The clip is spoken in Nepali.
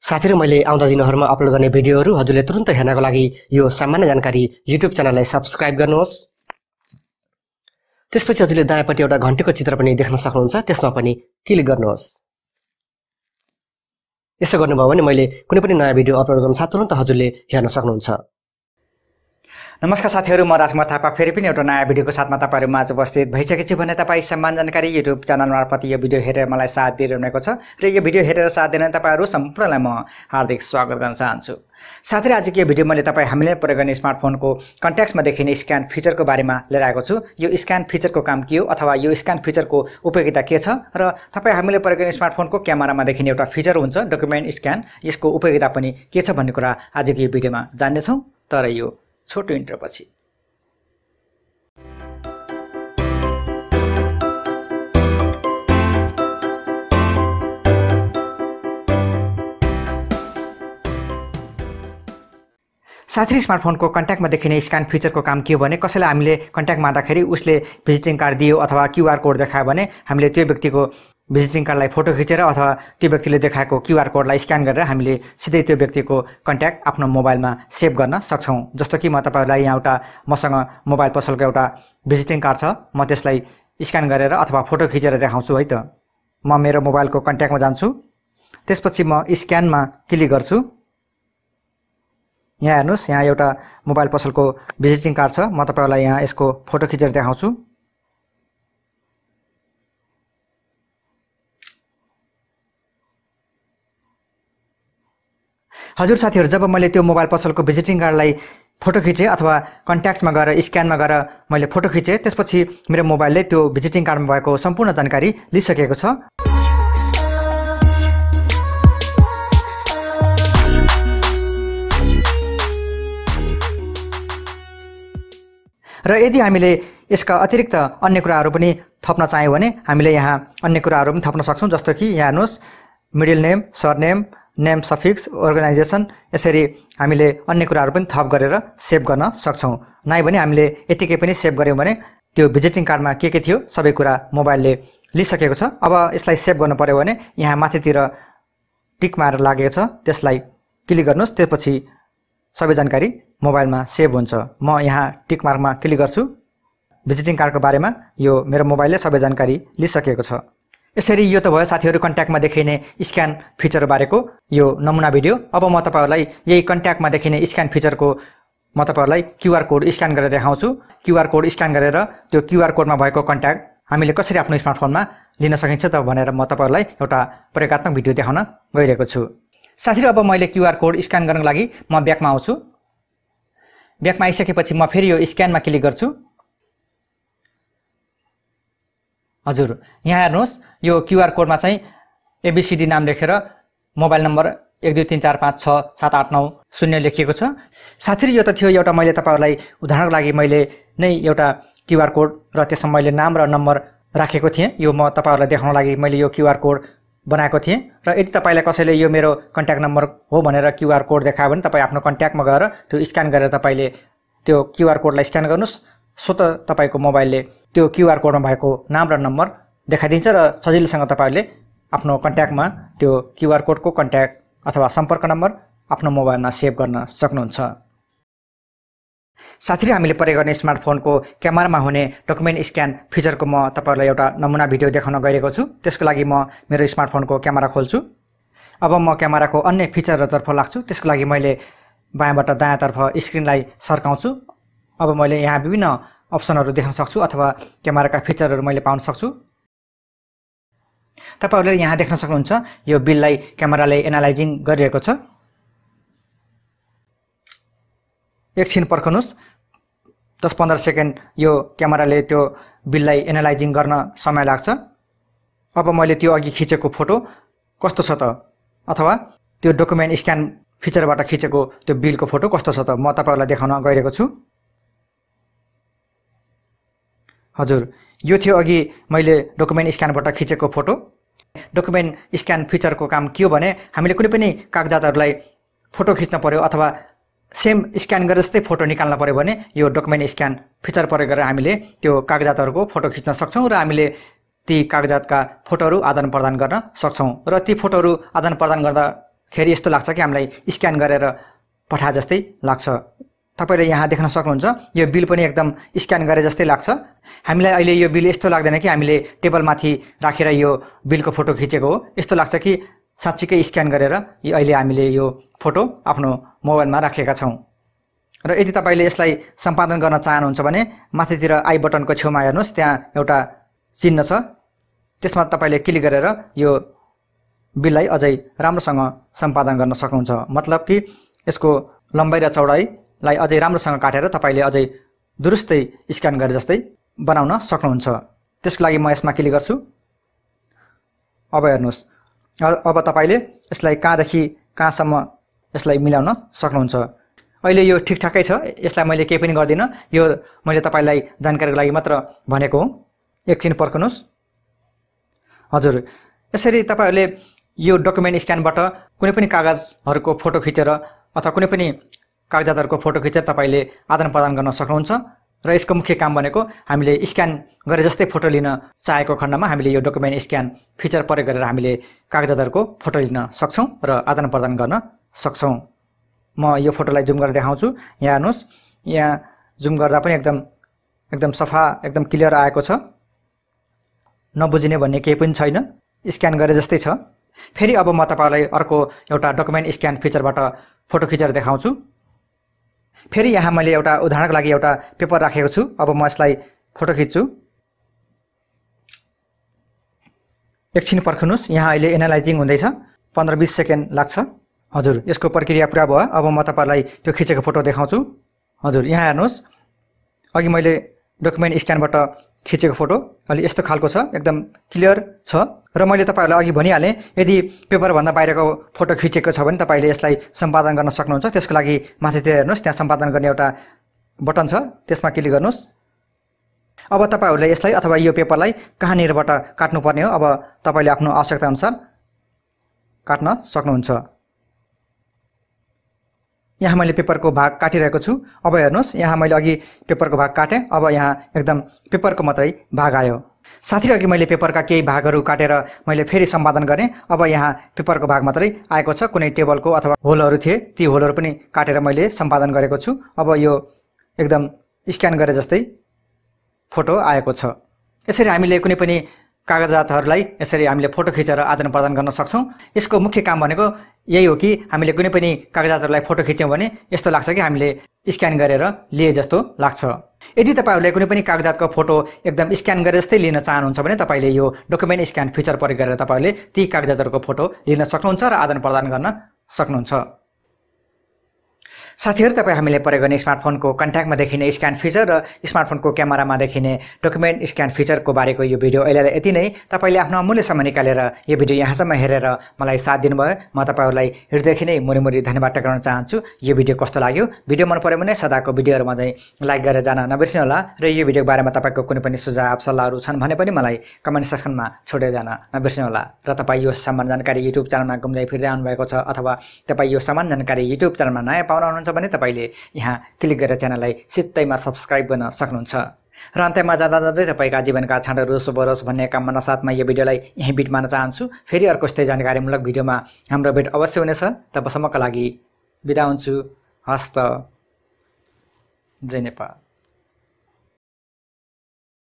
साथीहरु मैले आउँदा दिनहरुमा अपलोड गर्ने भिडियोहरु हजुरले तुरुन्त हेर्नको लागि यो सामान्य जानकारी युट्युब च्यानललाई सब्स्क्राइब गर्नुहोस्। त्यसपछि हजुरले दायाँपट्टि एउटा घण्टीको चित्र पनि देख्न सक्नुहुन्छ, त्यसमा पनि क्लिक गर्नुहोस्। यसो गर्नुभयो भने मैले कुनै पनि नयाँ भिडियो अपलोड गर्न साथ तुरुन्त हजुरले हेर्न सक्नुहुन्छ। नमस्कार साथीहरु, म राजकुमार थापा फेरि पनि एउटा नयाँ भिडियोको साथमा तपाईहरुमा आज उपस्थित भइसकेको छु भने तपाई सम्मान जानकारी युट्युब च्यानल मार्फत यो भिडियो हेरेर मलाई साथ दिइरहेको छ र यो भिडियो हेरेर साथ दिन तपाईहरु सम्पूर्णलाई म हार्दिक स्वागत गर्न चाहन्छु। साथै आजको यो भिडियो मैले हामीले प्रयोग गर्ने स्मार्टफोनको कन्ट्याक्ट्समा देखिने स्क्यान फिचरको बारेमा लिएर आएको छु। यो स्क्यान फिचरको काम के हो अथवा यो स्क्यान फिचरको उपयोगिता के छ र तपाई हामीले प्रयोग गर्ने स्मार्टफोनको क्यामेरामा देखिने एउटा फिचर हुन्छ डकुमेन्ट स्क्यान, यसको उपयोगिता पनि के छ भन्ने कुरा आजको यो भिडियोमा जान्ने छौं। तर यो छोटो इन्ट्रो पछि साथै स्मार्टफोनको कन्ट्याक्टमा देखिने स्क्यान फिचरको काम के हो भने कसैलाई हामीले कन्ट्याक्ट मार्दाखेरि उसले भिजिटिङ कार्ड दियो अथवा क्यूआर कोड देखायो भने हामीले त्यो व्यक्तिको भिजिटिङ कार्डलाई फोटो खिचेर अथवा त्यो व्यक्तिले देखाएको क्यूआर कोडलाई स्क्यान गरेर हामीले सिधै त्यो व्यक्तिको कन्ट्याक्ट आफ्नो मोबाइलमा सेभ गर्न सक्छौं। जस्तो कि म तपाईहरुलाई यहाँ एउटा मसँग मोबाइल पसलको एउटा भिजिटिङ कार्ड छ, म त्यसलाई स्क्यान गरेर अथवा फोटो खिचेर देखाउँछु है त। म मेरो मोबाइलको कन्ट्याक्टमा जान्छु, त्यसपछि म स्क्यानमा क्लिक गर्छु। यहाँ हेर्नुस्, यहाँ एउटा मोबाइल पसलको भिजिटिङ कार्ड छ, म तपाईहरुलाई यहाँ यसको फोटो खिचेर देखाउँछु। हजुर साथीहरु, जब मैले त्यो मोबाइल पसलको भिजिटिङ कार्डलाई फोटो खिचे अथवा कन्ट्याक्ट्समा गएर स्क्यानमा गएर मैले फोटो खिचे, त्यसपछि मेरो मोबाइलले त्यो भिजिटिङ कार्डमा भएको सम्पूर्ण जानकारी लिइसकेको छ। र यदि हामीले यसका अतिरिक्त अन्य कुराहरु पनि थप्न चाह्यौं भने हामीले यहाँ अन्य कुराहरु पनि थप्न सक्छौं। जस्तो कि यहाँ हेर्नुस्, middle name, surname, name suffix, organisation, यसरी हामीले अन्य कुराहरु पनि थप गरेर सेभ गर्न सक्छौं। नाइ भने हामीले यतिकै पनि सेभ गर्यौं भने त्यो भिजिटिङ कार्डमा के थियो सबै कुरा मोबाइलले लिइसकेको छ। अब यसलाई सेभ गर्न पर्यो भने यहाँ माथितिर टिक मारेर लागेको छ, त्यसलाई क्लिक गर्नुस्, त्यसपछि सबै जानकारी मोबाइलमा सेभ हुन्छ। म यहाँ टिक मार्कमा क्लिक गर्छु। भिजिटिङ कार्डको बारेमा यो मेरो मोबाइलले सबै जानकारी लिइसकेको छ। यसरी यो त भयो साथीहरु कन्ट्याक्टमा देखिने स्क्यान फिचर बारेको यो नमुना भिडियो। अब म तपाईहरुलाई यही कन्ट्याक्टमा देखिने स्क्यान फिचरको म तपाईहरुलाई क्यूआर कोड स्क्यान गरेर देखाउँछु। क्यूआर कोड स्क्यान गरेर त्यो क्यूआर कोडमा भएको कन्ट्याक्ट हामीले कसरी आफ्नो स्मार्टफोनमा लिन सकिन्छ त भनेर म तपाईहरुलाई एउटा प्रयोगात्मक भिडियो देखाउन गइरहेको छु। साथीहरु, अब मैले क्यूआर कोड स्क्यान गर्नको लागि म ब्याकमा आउँछु। ब्याकमा आइसकेपछि म फेरि यो स्क्यानमा क्लिक गर्छु। हजुर, यहाँ हेर्नुहोस्, यो क्यूआर कोडमा चाहिँ एबीसीडी नाम लेखेर मोबाइल नम्बर 1234567890 लेखिएको छ। साथीहरु, यो त थियो एउटा मैले तपाईहरुलाई उदाहरणको लागि मैले नै एउटा क्यूआर कोड र त्यसमा मैले नाम र नम्बर राखेको थिएँ। यो म तपाईहरुलाई देखाउन लागि मैले यो क्यूआर कोड बनाएको थिएँ। र यदि तपाईलाई कसैले यो मेरो कन्ट्याक्ट नम्बर हो भनेर क्यूआर कोड देखायो भने तपाई आफ्नो कन्ट्याक्टमा गएर त्यो स्क्यान गरेर तपाईले त्यो क्यूआर कोडलाई स्क्यान गर्नुस्, स्वतः तपाईको मोबाइलले त्यो क्यूआर कोडमा भएको नाम र नम्बर देखाइदिन्छ र सजिलैसँग तपाईले आफ्नो कन्ट्याक्टमा त्यो क्यूआर कोडको कन्ट्याक्ट अथवा सम्पर्क नम्बर आफ्नो मोबाइलमा सेभ गर्न सक्नुहुन्छ। साथीहरु, हामीले प्रयोग गर्ने स्मार्टफोनको क्यामेरामा हुने डकुमेन्ट स्क्यान फिचरको म तपाईहरुलाई एउटा नमुना भिडियो देखाउन गइरहेको छु। त्यसको लागि म मेरो स्मार्टफोनको क्यामेरा खोल्छु। अब म क्यामेराको अन्य फिचरहरुतर्फ लाग्छु। त्यसको लागि मैले बायाँबाट दायाँतर्फ स्क्रिनलाई सर्काउँछु। अब मैले यहाँ विभिन्न अप्सनहरु देख्न सक्छु अथवा क्यामेराका फिचरहरु मैले पाउन सक्छु। तपाईहरुले यहाँ देख्न सक्नुहुन्छ, यो बिललाई क्यामेराले एनालाइजिङ गरिरहेको छ। एकछिन पर्खनुस्, 10-15 सेकेन्ड यो क्यामेराले त्यो बिललाई एनालाइजिङ गर्न समय लाग्छ। अब मैले त्यो अघि खिचेको फोटो कस्तो छ त अथवा त्यो डकुमेन्ट स्क्यान फिचरबाट खिचेको त्यो बिलको फोटो कस्तो छ त म तपाईहरुलाई देखाउन गइरहेको छु। हजुर, यो थियो अघि मैले डकुमेन्ट स्क्यानबाट खिचेको फोटो। डकुमेन्ट स्क्यान फिचरको काम के हो भने हामीले कुनै पनि कागजातहरुलाई फोटो खिच्न पर्यो अथवा सेम स्क्यान गरेर जस्तै फोटो निकाल्न पर्यो भने यो डकुमेन्ट स्क्यान फिचर प्रयोग गरेर हामीले त्यो कागजातहरुको फोटो खिच्न सक्छौं र हामीले ती कागजातका फोटोहरु आदान प्रदान गर्न सक्छौं। र ती फोटोहरु आदान प्रदान गर्दा खेरि यस्तो लाग्छ कि हामीलाई स्क्यान गरेर पठा जस्तै लाग्छ। तपाईले यहाँ देख्न सक्नुहुन्छ यो बिल पनि एकदम स्क्यान गरे जस्तै लाग्छ। हामीलाई अहिले यो बिल यस्तो लाग्दैन कि हामीले टेबलमाथि राखेर यो बिलको फोटो खिचेको हो। यस्तो लाग्छ कि साच्चीकै स्क्यान गरेर अहिले हामीले यो फोटो आफ्नो मोबाइलमा राखेका छौं। र यदि तपाईले यसलाई सम्पादन गर्न चाहनुहुन्छ भने माथितिर आई बटनको छेउमा हेर्नुस्, त्यहाँ एउटा चिन्ह छ, त्यसमा तपाईले क्लिक गरेर यो बिललाई अझै राम्रोसँग सम्पादन गर्न सक्नुहुन्छ। मतलब कि यसको लम्बाइ र चौडाइलाई अझै राम्रोसँग काटेर तपाईले अझै दुरुस्तै स्क्यान गरे जस्तै बनाउन सक्नुहुन्छ। त्यसको लागि म यसमा क्लिक गर्छु। अब हेर्नुस्, अब तपाईले यसलाई कहाँदेखि कहाँसम्म यसलाई मिलाउन सक्नुहुन्छ। अहिले यो ठिकठाकै छ, यसलाई मैले केही पनि गर्दिन। यो मैले तपाईलाई जानकारीको लागि मात्र भनेको हो। एकछिन पर्खनुस्। हजुर, यसरी तपाईहरुले यो डकुमेन्ट स्क्यानबाट कुनै पनि कागजहरुको फोटो खिचेर अथवा कुनै पनि कागजातहरुको फोटो खिचेर तपाईले आदान प्रदान गर्न सक्नुहुन्छ। र यसको मुख्य काम भनेको हामीले स्क्यान गरे जस्तै फोटो लिन चाहेको खण्डमा हामीले यो डकुमेन्ट स्क्यान फिचर प्रयोग गरेर हामीले कागजातहरुको फोटो लिन सक्छौं र आदान प्रदान गर्न सक्छौं। म यो फोटोलाई जुम गरेर देखाउँछु। यहाँ हेर्नुस्, यहाँ जुम गर्दा पनि एकदम सफा, एकदम क्लियर आएको छ। नबुझिने भन्ने केही पनि छैन, स्क्यान गरे जस्तै छ। फेरि अब म तपाईलाई अर्को एउटा डकुमेन्ट स्क्यान फिचरबाट फोटो खिचेर देखाउँछु। फेरि यहाँ मैले एउटा उदाहरणको लागि एउटा पेपर राखेको छु। अब म यसलाई फोटो खिच्छु। एकछिन पर्खनुस्, यहाँ अहिले एनालाइजिङ हुँदैछ, 15-20 सेकेन्ड लाग्छ। हजुर, यसको प्रक्रिया पुरा भयो। अब म तपाईलाई त्यो खिचेको फोटो देखाउँछु। हजुर, यहाँ हेर्नुस्, अघि मैले डकुमेन्ट स्क्यानबाट खिचेको फोटो अलि यस्तो खालको छ, एकदम क्लियर छ। र मैले तपाईहरुलाई अघि भनिहालेँ, यदि पेपर भन्दा बाहिरको फोटो खिचेको छ भने तपाईले यसलाई सम्पादन गर्न सक्नुहुन्छ। त्यसको लागि माथितिर हेर्नुस्, त्यहाँ सम्पादन गर्ने एउटा बटन छ, त्यसमा क्लिक गर्नुस्। अब तपाईहरुले यसलाई अथवा यो पेपरलाई कहाँनिरबाट काट्नुपर्ने हो अब तपाईले आफ्नो आवश्यकता अनुसार काट्न सक्नुहुन्छ। यहाँ मैले पेपरको भाग काटिरहेको छु। अब हेर्नुस्, यहाँ मैले अघि पेपरको भाग काटेँ। अब यहाँ एकदम पेपरको मात्रै भाग आयो। साथै अघि मैले पेपरका केही भागहरू काटेर मैले फेरि सम्पादन गरेँ। अब यहाँ पेपरको भाग मात्रै आएको छ। कुनै टेबलको अथवा होलहरू थिए, ती होलहरू पनि काटेर मैले सम्पादन गरेको छु। अब यो एकदम स्क्यान गरे जस्तै फोटो आएको छ। यसरी हामीले कुनै पनि कागजातहरूलाई यसरी हामीले फोटो खिचेर आदान प्रदान गर्न सक्छौं। यसको मुख्य काम भनेको यही हो कि हामीले कुनै पनि कागजातहरूलाई फोटो खिच्यौं भने यस्तो लाग्छ कि हामीले स्क्यान गरेर लिए जस्तो लाग्छ। यदि तपाईहरुले कुनै पनि कागजातको फोटो एकदम स्क्यान गरे जस्तै लिन चाहनुहुन्छ भने तपाईले यो डकुमेन्ट स्क्यान फिचर प्रयोग गरेर तपाईले ती कागजातहरुको फोटो लिन सक्नुहुन्छ र आदान प्रदान गर्न सक्नुहुन्छ। साथीहरु, तपाई हामीले प्रयोग गर्ने स्मार्टफोनको कन्ट्याक्टमा देखिने स्क्यान फिचर र स्मार्टफोनको क्यामेरामा देखिने डकुमेन्ट स्क्यान फिचरको बारेको यो भिडियो अहिलेलाई यति नै। तपाईले आफ्नो अमूल्य समय निकालेर यो भिडियो यहाँसम्म हेरेर मलाई साथ दिनुभयो। म तपाईहरुलाई हृदयदेखि नै मुरी धन्यवाद टक्राउन चाहन्छु। यो भिडियो कस्तो लाग्यो? भिडियो मन पर्यो भने सदाको भिडियोहरुमा चाहिँ लाइक गरेर जान नबिर्सनु होला र यो भिडियोको बारेमा तपाईको कुनै पनि सुझाव सल्लाहहरु छन् भने पनि मलाई कमेन्ट सेक्सनमा छोडेर जान नबिर्सनु होला। र तपाई यो सामान्य जानकारी युट्युब च्यानलमा घुम्दै फिर्दै आउनु भएको छ अथवा तपाई यो सामान्य जानकारी युट्युब च्यानलमा नयाँ पाउन हुनुहुन्छ भने तपाईले यहाँ क्लिक गरेर च्यानललाई सित्तैमा सब्स्क्राइब गर्न सक्नुहुन्छ। र अन्त्यमा जाँदै तपाईका जीवनका क्षणहरू शुभ होस् भन्ने कामना साथमा यो भिडियोलाई यही बिट मान्न चाहन्छु। फेरि अर्को यस्तै जानकारीमूलक भिडियोमा हाम्रो भेट अवश्य हुनेछ। तबसम्मका लागि बिदा हुन्छु। हस्त। जय नेपाल।